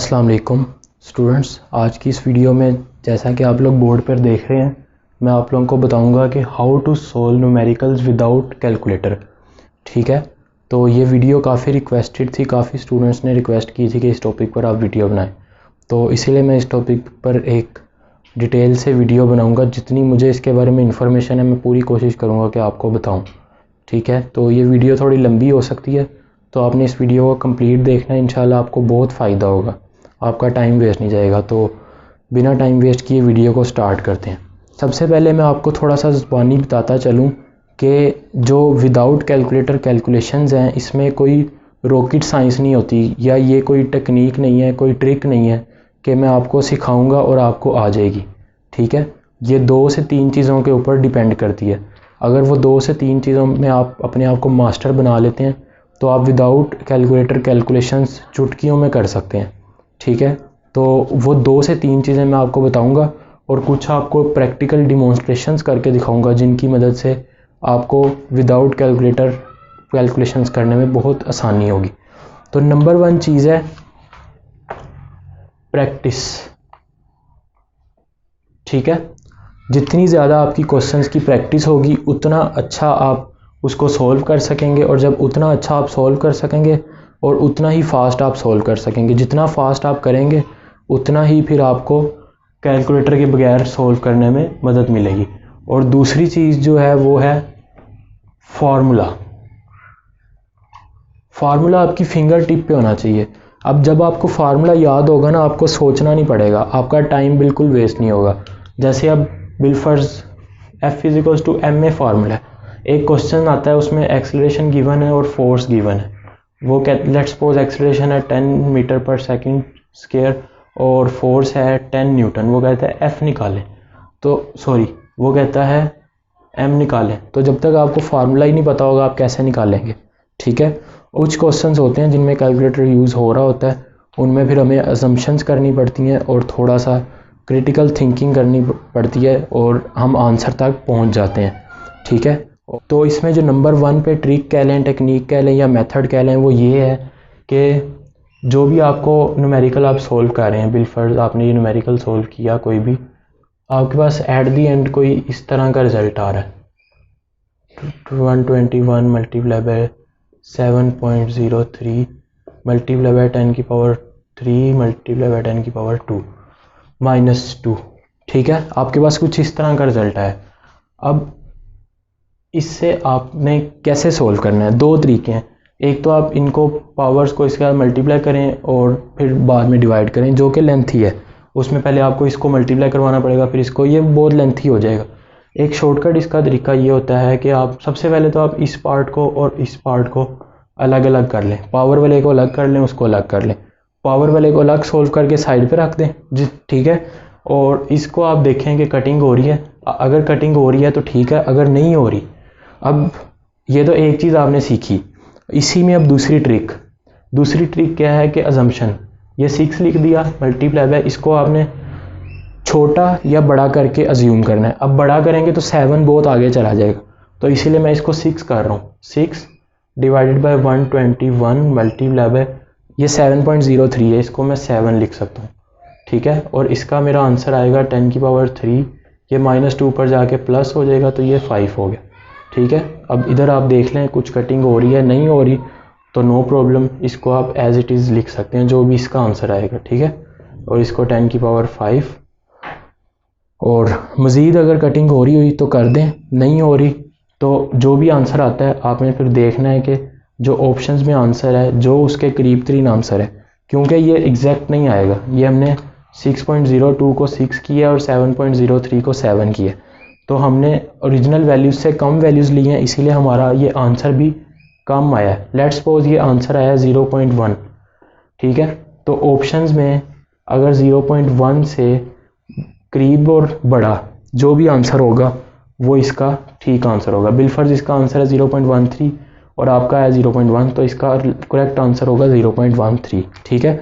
अस्सलाम वालेकुम स्टूडेंट्स। आज की इस वीडियो में जैसा कि आप लोग बोर्ड पर देख रहे हैं, मैं आप लोगों को बताऊंगा कि how to solve numericals without calculator. ठीक है, तो ये वीडियो काफ़ी रिक्वेस्टेड थी, काफ़ी स्टूडेंट्स ने रिक्वेस्ट की थी कि इस टॉपिक पर आप वीडियो बनाएं, तो इसीलिए मैं इस टॉपिक पर एक डिटेल से वीडियो बनाऊंगा। जितनी मुझे इसके बारे में इंफॉर्मेशन है मैं पूरी कोशिश करूँगा कि आपको बताऊँ। ठीक है, तो ये वीडियो थोड़ी लंबी हो सकती है, तो आपने इस वीडियो को कंप्लीट देखना है। इंशाल्लाह आपको बहुत फ़ायदा होगा, आपका टाइम वेस्ट नहीं जाएगा। तो बिना टाइम वेस्ट किए वीडियो को स्टार्ट करते हैं। सबसे पहले मैं आपको थोड़ा सा ज़बानी बताता चलूँ कि जो विदाउट कैलकुलेटर कैलकुलेशंस हैं, इसमें कोई रॉकेट साइंस नहीं होती, या ये कोई टेक्निक नहीं है, कोई ट्रिक नहीं है कि मैं आपको सिखाऊंगा और आपको आ जाएगी। ठीक है, ये 2 से 3 चीज़ों के ऊपर डिपेंड करती है। अगर वो 2 से 3 चीज़ों में आप अपने आप को मास्टर बना लेते हैं तो आप विदाउट कैलकुलेटर कैलकुलेशंस चुटकियों में कर सकते हैं। ठीक है, तो वो 2 से 3 चीज़ें मैं आपको बताऊंगा और कुछ आपको प्रैक्टिकल डिमॉन्स्ट्रेशंस करके दिखाऊंगा, जिनकी मदद से आपको विदाउट कैलकुलेटर कैलकुलेशंस करने में बहुत आसानी होगी। तो नंबर 1 चीज़ है प्रैक्टिस। ठीक है, जितनी ज़्यादा आपकी क्वेश्चंस की प्रैक्टिस होगी उतना अच्छा आप उसको सॉल्व कर सकेंगे, और जब उतना अच्छा आप सॉल्व कर सकेंगे और उतना ही फास्ट आप सॉल्व कर सकेंगे। जितना फास्ट आप करेंगे उतना ही फिर आपको कैलकुलेटर के बगैर सॉल्व करने में मदद मिलेगी। और दूसरी चीज़ जो है वो है फार्मूला। फार्मूला आपकी फिंगर टिप पे होना चाहिए। अब जब आपको फार्मूला याद होगा ना, आपको सोचना नहीं पड़ेगा, आपका टाइम बिल्कुल वेस्ट नहीं होगा। जैसे अब बिलफर्ज F=ma फार्मूला है, एक क्वेश्चन आता है उसमें एक्सेलरेशन गिवन है और फोर्स गिवन है। वो लेट्स सपोज एक्सेलरेशन है 10 मीटर पर सेकंड स्क्वायर और फोर्स है 10 न्यूटन। वो कहता है F निकालें, तो वो कहता है M निकालें। तो जब तक आपको फार्मूला ही नहीं पता होगा आप कैसे निकालेंगे। ठीक है, कुछ क्वेश्चंस होते हैं जिनमें कैलकुलेटर यूज़ हो रहा होता है, उनमें फिर हमें असम्पशंस करनी पड़ती हैं और थोड़ा सा क्रिटिकल थिंकिंग करनी पड़ती है और हम आंसर तक पहुंच जाते हैं। ठीक है, तो इसमें जो नंबर 1 पे ट्रिक कह लें, टेक्निक कह लें या मेथड कह लें, वो ये है कि जो भी आपको न्यूमेरिकल आप सोल्व कर रहे हैं, बिलफर्ज आपने ये न्यूमेरिकल सोल्व किया कोई भी, आपके पास एट दी एंड कोई इस तरह का रिजल्ट आ रहा है 121 मल्टीप्लाई बाय 7.03 मल्टीप्लाई बाय 10 की पावर 3 मल्टीप्लाई बाय 10 की पावर 2 -2। ठीक है, आपके पास कुछ इस तरह का रिजल्ट है। अब इससे आपने कैसे सोल्व करना है, 2 तरीके हैं। एक तो आप इनको पावर्स को इसके साथ मल्टीप्लाई करें और फिर बाद में डिवाइड करें, जो कि लेंथी है। उसमें पहले आपको इसको मल्टीप्लाई करवाना पड़ेगा, फिर इसको, ये बहुत लेंथी हो जाएगा। एक शॉर्टकट इसका तरीका ये होता है कि आप सबसे पहले तो आप इस पार्ट को और इस पार्ट को अलग अलग कर लें, पावर वाले को अलग कर लें, उसको अलग कर लें, पावर वाले को अलग सोल्व करके साइड पे रख दें। ठीक है, और इसको आप देखें कि कटिंग हो रही है। अगर कटिंग हो रही है तो ठीक है, अगर नहीं हो रही, अब ये तो एक चीज़ आपने सीखी। इसी में अब दूसरी ट्रिक क्या है कि अजम्पशन। ये 6 लिख दिया मल्टीप्लाई बाय, इसको आपने छोटा या बड़ा करके अज्यूम करना है। अब बड़ा करेंगे तो 7 बहुत आगे चला जाएगा, तो इसीलिए मैं इसको 6 कर रहा हूँ। 6 डिवाइडेड बाय 121 मल्टीप्लाई बाय, ये 7.03 है, इसको मैं 7 लिख सकता हूँ। ठीक है, और इसका मेरा आंसर आएगा 10 की पावर 3, ये -2 पर जाके प्लस हो जाएगा, तो ये 5 हो गया। ठीक है, अब इधर आप देख लें कुछ कटिंग हो रही है, नहीं हो रही तो नो प्रॉब्लम, इसको आप एज इट इज़ लिख सकते हैं, जो भी इसका आंसर आएगा। ठीक है, और इसको 10 की पावर 5, और मज़ीद अगर कटिंग हो रही हुई तो कर दें, नहीं हो रही तो जो भी आंसर आता है आपने फिर देखना है कि जो ऑप्शंस में आंसर है, जो उसके करीब तरीन आंसर है, क्योंकि ये एग्जैक्ट नहीं आएगा। ये हमने 6.02 को 6 किया और 7.03 को 7 किया, तो हमने ओरिजिनल वैल्यूज़ से कम वैल्यूज़ ली हैं, इसीलिए हमारा ये आंसर भी कम आया है। लेट्स सपोज ये आंसर आया 0.1। ठीक है, तो ऑप्शंस में अगर 0.1 से करीब और बड़ा जो भी आंसर होगा वो इसका ठीक आंसर होगा। बिलफर्ज इसका आंसर है 0.13 और आपका है 0.1, तो इसका करेक्ट आंसर होगा 0.13। ठीक है,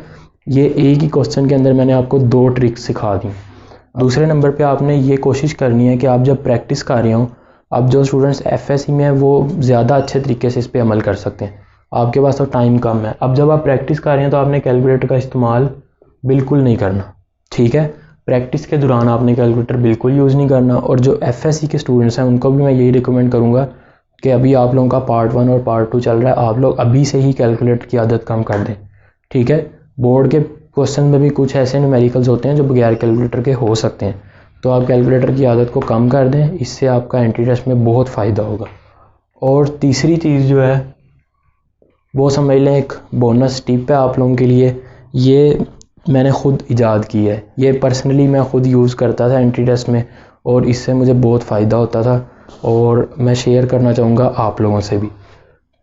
ये एक ही क्वेश्चन के अंदर मैंने आपको 2 ट्रिक्स सिखा दी। दूसरे नंबर पे आपने ये कोशिश करनी है कि आप जब प्रैक्टिस कर रहे हो, अब जो स्टूडेंट्स FSC में है वो ज़्यादा अच्छे तरीके से इस पर अमल कर सकते हैं, आपके पास तो टाइम कम है। अब जब आप प्रैक्टिस कर रहे हैं तो आपने कैलकुलेटर का इस्तेमाल बिल्कुल नहीं करना, ठीक है। प्रैक्टिस के दौरान आपने कैलकुलेटर बिल्कुल यूज़ नहीं करना। और जो एफएससी के स्टूडेंट्स हैं उनको भी मैं यही रिकमेंड करूँगा कि अभी आप लोगों का पार्ट 1 और पार्ट 2 चल रहा है, आप लोग अभी से ही कैलकुलेटर की आदत कम कर दें, ठीक है। बोर्ड के क्वेश्चन में भी कुछ ऐसे न्यूमेरिकल्स होते हैं जो बगैर कैलकुलेटर के हो सकते हैं, तो आप कैलकुलेटर की आदत को कम कर दें, इससे आपका एंट्री टेस्ट में बहुत फ़ायदा होगा। और तीसरी चीज़ जो है वो समझ लें एक बोनस टिप है आप लोगों के लिए, ये मैंने ख़ुद ईजाद की है, ये पर्सनली मैं ख़ुद यूज़ करता था एंट्री टेस्ट में और इससे मुझे बहुत फ़ायदा होता था और मैं शेयर करना चाहूँगा आप लोगों से भी।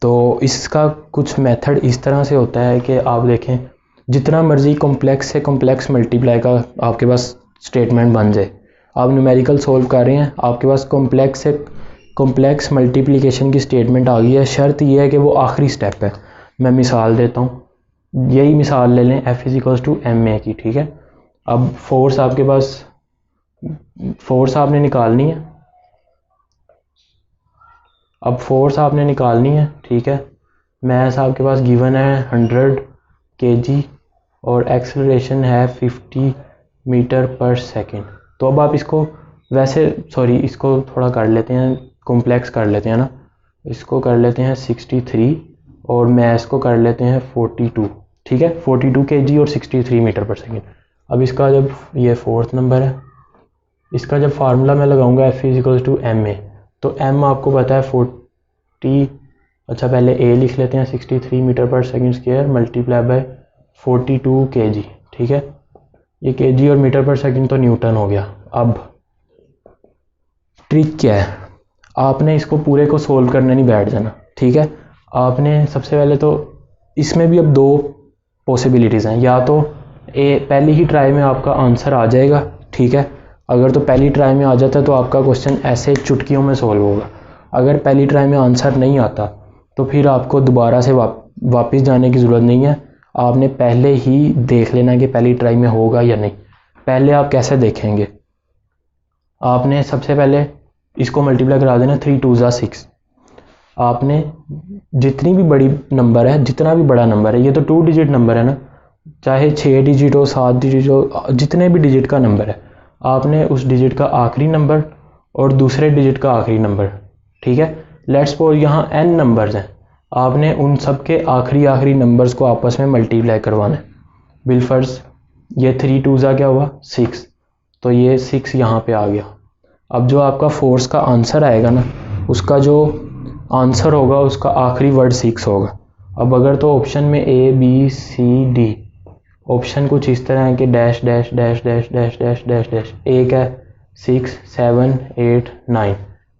तो इसका कुछ मेथड इस तरह से होता है कि आप देखें, जितना मर्ज़ी कॉम्प्लेक्स से कॉम्प्लेक्स मल्टीप्लाई का आपके पास स्टेटमेंट बन जाए, आप न्यूमेरिकल सोल्व कर रहे हैं, आपके पास कॉम्प्लेक्स से कॉम्प्लेक्स मल्टीप्लिकेशन की स्टेटमेंट आ गई है, शर्त यह है कि वो आखिरी स्टेप है। मैं मिसाल देता हूँ, यही मिसाल ले लें F = ma की, ठीक है। अब फोर्स आपके पास, फोर्स आपने निकालनी है, अब फोर्स आपने निकालनी है, ठीक है। मैस आपके पास गिवन है 100 kg और एक्सेलरेशन है 50 मीटर पर सेकेंड। तो अब आप इसको इसको थोड़ा कर लेते हैं, कॉम्प्लेक्स कर लेते हैं ना, इसको कर लेते हैं 63 और मैस को कर लेते हैं 42, ठीक है। 42 kg और 63 मीटर पर सेकेंड। अब इसका जब ये फोर्थ नंबर है, इसका जब फार्मूला मैं लगाऊंगा F = ma, तो m आपको पता है 40, अच्छा पहले a लिख लेते हैं 63 मीटर पर second square multiply by 42 kg, ठीक है। ये kg और मीटर पर सेकेंड तो न्यूटन हो गया। अब ट्रिक क्या है, आपने इसको पूरे को सोल्व करने नहीं बैठ जाना, ठीक है। आपने सबसे पहले तो इसमें भी अब दो पॉसिबिलिटीज़ हैं, या तो पहली ही ट्राई में आपका आंसर आ जाएगा, ठीक है। अगर तो पहली ट्राई में आ जाता है तो आपका क्वेश्चन ऐसे चुटकियों में सोल्व होगा। अगर पहली ट्राई में आंसर नहीं आता तो फिर आपको दोबारा से वापस जाने की ज़रूरत नहीं है, आपने पहले ही देख लेना कि पहली ट्राई में होगा या नहीं। पहले आप कैसे देखेंगे, आपने सबसे पहले इसको मल्टीप्लाई करा देना 3 2 ज़ा 6। आपने जितनी भी बड़ी नंबर है, जितना भी बड़ा नंबर है, ये तो 2 डिजिट नंबर है ना, चाहे 6 डिजिट हो 7 डिजिट हो, जितने भी डिजिट का नंबर है, आपने उस डिजिट का आखिरी नंबर और दूसरे डिजिट का आखिरी नंबर, ठीक है। लेट्स सपोज यहाँ n नंबर्स हैं, आपने उन सब के आखिरी नंबर्स को आपस में मल्टीप्लाई करवाना है। बिलफर्ज ये 3 2 ज़ा क्या हुआ 6, तो ये 6 यहाँ पे आ गया। अब जो आपका फोर्स का आंसर आएगा ना, उसका जो आंसर होगा उसका आखिरी वर्ड 6 होगा। अब अगर तो ऑप्शन में A B C D, option कुछ इस तरह है कि dash dash dash dash dash dash dash dash, एक है 6 7 8 9,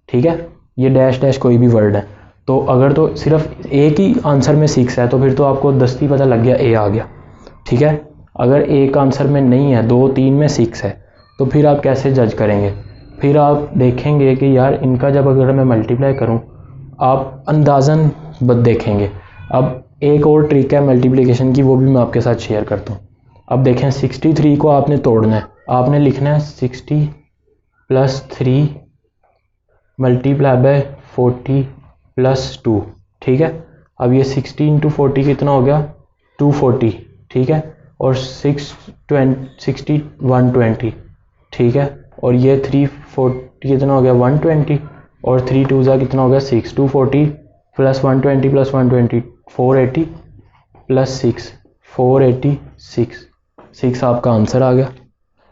ठीक है। ये डैश डैश कोई भी वर्ड है, तो अगर तो सिर्फ एक ही आंसर में 6 है तो फिर तो आपको दस्ती पता लग गया A आ गया, ठीक है। अगर एक आंसर में नहीं है, 2 3 में 6 है, तो फिर आप कैसे जज करेंगे? फिर आप देखेंगे कि यार इनका जब अगर मैं मल्टीप्लाई करूं, आप अंदाज़न देखेंगे। अब एक और ट्रिक है मल्टीप्लिकेशन की, वो भी मैं आपके साथ शेयर करता हूँ। अब देखें 63 को आपने तोड़ना है, आपने लिखना है 60 + 3 मल्टीप्लाई बाय 40 + 2, ठीक है। अब ये 60 × 40 कितना हो गया 240, ठीक है। और 60 120, ठीक है। और ये 340 कितना हो गया 120, और 3 2 ज़ा कितना हो गया 6, 240 + 120 + 120 480 + 6 486, 6 आपका आंसर आ गया।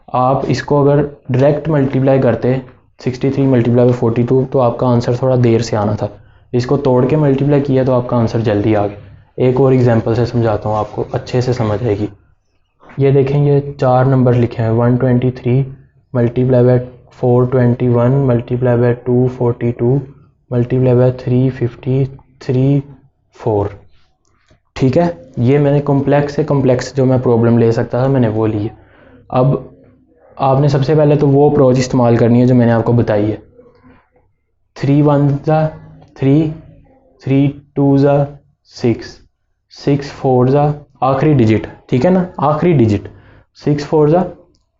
आप इसको अगर डायरेक्ट मल्टीप्लाई करते 63 × 42 तो आपका आंसर थोड़ा देर से आना था, इसको तोड़ के मल्टीप्लाई किया तो आपका आंसर जल्दी आ गया। एक और एग्जांपल से समझाता हूँ, आपको अच्छे से समझ आएगी। ये देखें, ये 4 नंबर लिखे हैं 123 multiply by 421 multiply by 242 multiply by 353 4, ठीक है। ये मैंने कॉम्प्लेक्स से कॉम्प्लेक्स जो मैं प्रॉब्लम ले सकता था मैंने वो ली है। अब आपने सबसे पहले तो वो अप्रोच इस्तेमाल करनी है जो मैंने आपको बताई है। 3 1 ज़ा 3 3 2 ज़ा 6 6 4 ज़ा आखिरी डिजिट, ठीक है ना, आखिरी डिजिट 6 4 ज़ा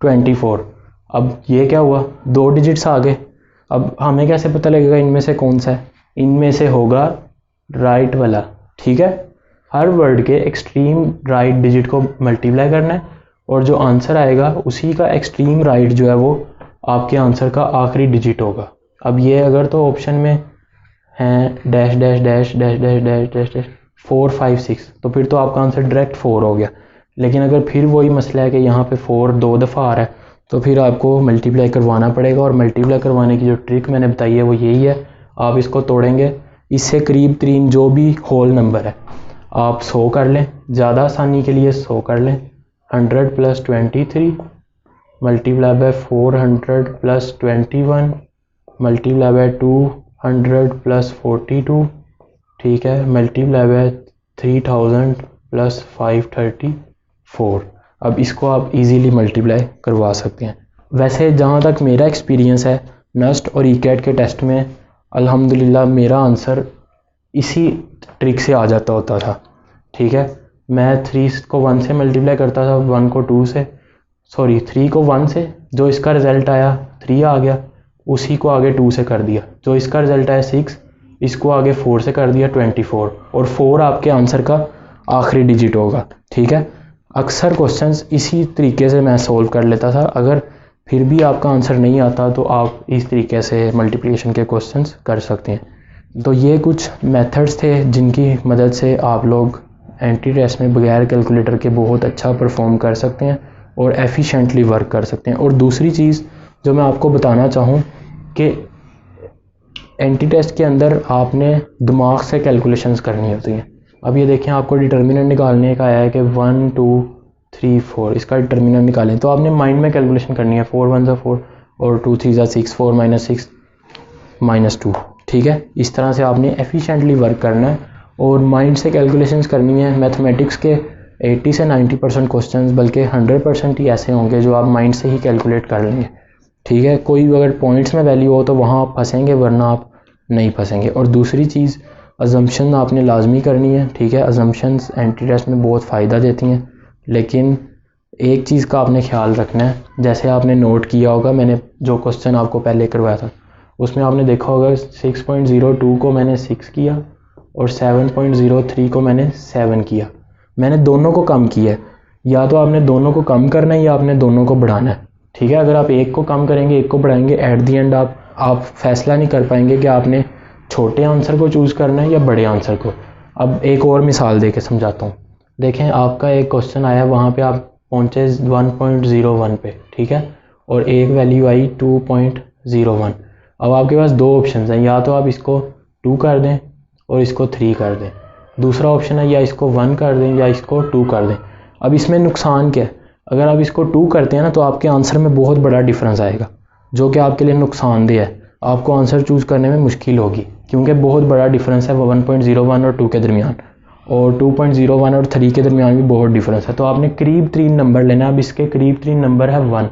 24। अब ये क्या हुआ 2 डिजिट्स आ गए। अब हमें कैसे पता लगेगा इनमें से कौन सा है? इनमें से होगा राइट वाला, ठीक है। हर वर्ड के एक्सट्रीम राइट डिजिट को मल्टीप्लाई करना है और जो आंसर आएगा उसी का एक्सट्रीम राइट जो है वो आपके आंसर का आखिरी डिजिट होगा। अब ये अगर तो ऑप्शन में हैं dash dash dash dash dash dash dash dash 4 5 6 तो फिर तो आपका आंसर डायरेक्ट 4 हो गया। लेकिन अगर फिर वही मसला है कि यहाँ पे 4 2 दफ़ा आ रहा है तो फिर आपको मल्टीप्लाई करवाना पड़ेगा। और मल्टीप्लाई करवाने की जो ट्रिक मैंने बताई है वो यही है, आप इसको तोड़ेंगे, इससे करीब तरीन जो भी होल नंबर है आप 100 कर लें, ज़्यादा आसानी के लिए 100 कर लें। 100 + 23 मल्टीप्लाई बाय 400 + 21 मल्टीप्लाई बाय 200 + 42, ठीक है, मल्टीप्लाई बाय 3000 + 534। अब इसको आप इजीली मल्टीप्लाई करवा सकते हैं। वैसे जहाँ तक मेरा एक्सपीरियंस है नस्ट और ईकैट के टेस्ट में अल्हम्दुलिल्लाह मेरा आंसर इसी ट्रिक से आ जाता होता था, ठीक है। मैं 3 को 1 से मल्टीप्लाई करता था, 1 को 2 से, सॉरी 3 को 1 से, जो इसका रिज़ल्ट आया 3 आ गया, उसी को आगे 2 से कर दिया, जो इसका रिज़ल्ट आया 6, इसको आगे 4 से कर दिया 24, और 4 आपके आंसर का आखिरी डिजिट होगा, ठीक है। अक्सर क्वेश्चंस इसी तरीके से मैं सोल्व कर लेता था। अगर फिर भी आपका आंसर नहीं आता तो आप इस तरीके से मल्टीप्लिकेशन के क्वेश्चंस कर सकते हैं। तो ये कुछ मेथड्स थे जिनकी मदद से आप लोग एंटी टेस्ट में बगैर कैलकुलेटर के बहुत अच्छा परफॉर्म कर सकते हैं और एफिशिएंटली वर्क कर सकते हैं। और दूसरी चीज़ जो मैं आपको बताना चाहूँ कि एंटी टेस्ट के अंदर आपने दिमाग से कैलकुलेशंस करनी होती हैं। अब ये देखें, आपको डिटर्मिनेंट निकालने का आया है कि 1 2 3 4, इसका डिटर्मिनेंट निकालें, तो आपने माइंड में कैलकुलेशन करनी है। 4 1 4 और 2 3 6, 4 - 6 - 2, ठीक है। इस तरह से आपने एफिशिएंटली वर्क करना है और माइंड से कैलकुलेशंस करनी है। मैथमेटिक्स के 80 से 90% क्वेश्चंस, बल्कि 100% ही ऐसे होंगे जो आप माइंड से ही कैलकुलेट कर लेंगे, ठीक है। कोई अगर पॉइंट्स में वैल्यू हो तो वहाँ आप फंसेंगे, वरना आप नहीं फंसेंगे। और दूसरी चीज़, अजम्पशन आपने लाजमी करनी है, ठीक है। अजम्पशंस एंटी टेस्ट में बहुत फ़ायदा देती हैं, लेकिन एक चीज़ का आपने ख्याल रखना है। जैसे आपने नोट किया होगा, मैंने जो क्वेश्चन आपको पहले करवाया था उसमें आपने देखा होगा 6.02 को मैंने 6 किया और 7.03 को मैंने 7 किया। मैंने दोनों को कम किया है। या तो आपने दोनों को कम करना है या आपने दोनों को बढ़ाना है, ठीक है। अगर आप एक को कम करेंगे, एक को बढ़ाएंगे, एट दी एंड आप फैसला नहीं कर पाएंगे कि आपने छोटे आंसर को चूज़ करना है या बड़े आंसर को। अब एक और मिसाल दे के समझाता हूँ। देखें, आपका एक क्वेश्चन आया, वहाँ पे आप पहुँचे 1.01 पे, ठीक है, और एक वैल्यू आई 2.01। अब आपके पास दो ऑप्शन हैं, या तो आप इसको 2 कर दें और इसको 3 कर दें। दूसरा ऑप्शन है या इसको 1 कर दें या इसको 2 कर दें। अब इसमें नुकसान क्या है? अगर आप इसको 2 करते हैं ना तो आपके आंसर में बहुत बड़ा डिफरेंस आएगा, जो कि आपके लिए नुकसानदेह है। आपको आंसर चूज़ करने में मुश्किल होगी, क्योंकि बहुत बड़ा डिफरेंस है 1.01 और 2 के दरमियान, और 2.01 और 3 के दरमियान भी बहुत डिफरेंस है। तो आपने करीब 3 नंबर लेना। अब इसके करीब 3 नंबर है 1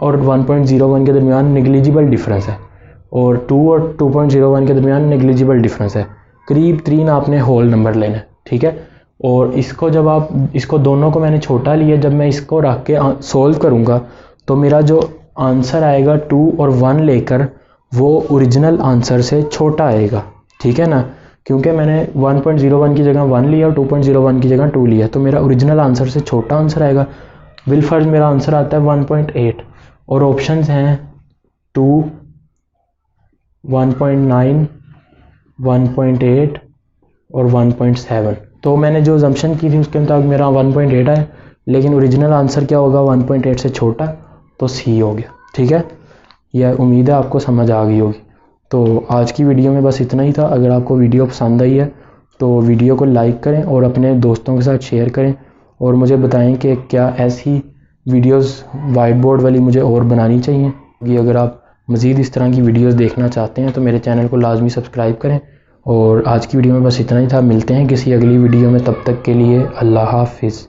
और 1.01 के दरमियान नेग्लिजिबल डिफरेंस है, और 2 और 2.01 के दरमियान नेग्लिजिबल डिफरेंस है। करीब 3 आपने होल नंबर लेना है, ठीक है। और इसको जब आप इसको दोनों को मैंने छोटा लिया, जब मैं इसको रख के सोल्व करूँगा तो मेरा जो आंसर आएगा 2 और 1 लेकर, वो ओरिजिनल आंसर से छोटा आएगा, ठीक है ना। क्योंकि मैंने 1.01 की जगह 1 लिया और 2.01 की जगह 2 लिया, तो मेरा ओरिजिनल आंसर से छोटा आंसर आएगा। बिलफर्ज मेरा आंसर आता है 1.8, और ऑप्शंस हैं 2, 1.9, 1.8 और 1.7। तो मैंने जो अजम्पशन की थी उसके मुताबिक मेरा 1.8 है, लेकिन ओरिजिनल आंसर क्या होगा? 1.8 से छोटा, तो सी हो गया, ठीक है। यह उम्मीद है आपको समझ आ गई होगी। तो आज की वीडियो में बस इतना ही था। अगर आपको वीडियो पसंद आई है तो वीडियो को लाइक करें और अपने दोस्तों के साथ शेयर करें, और मुझे बताएं कि क्या ऐसी वीडियोस वाइट बोर्ड वाली मुझे और बनानी चाहिए। कि अगर आप मज़ीद इस तरह की वीडियोस देखना चाहते हैं तो मेरे चैनल को लाजमी सब्सक्राइब करें। और आज की वीडियो में बस इतना ही था। मिलते हैं किसी अगली वीडियो में, तब तक के लिए अल्लाह हाफिज़।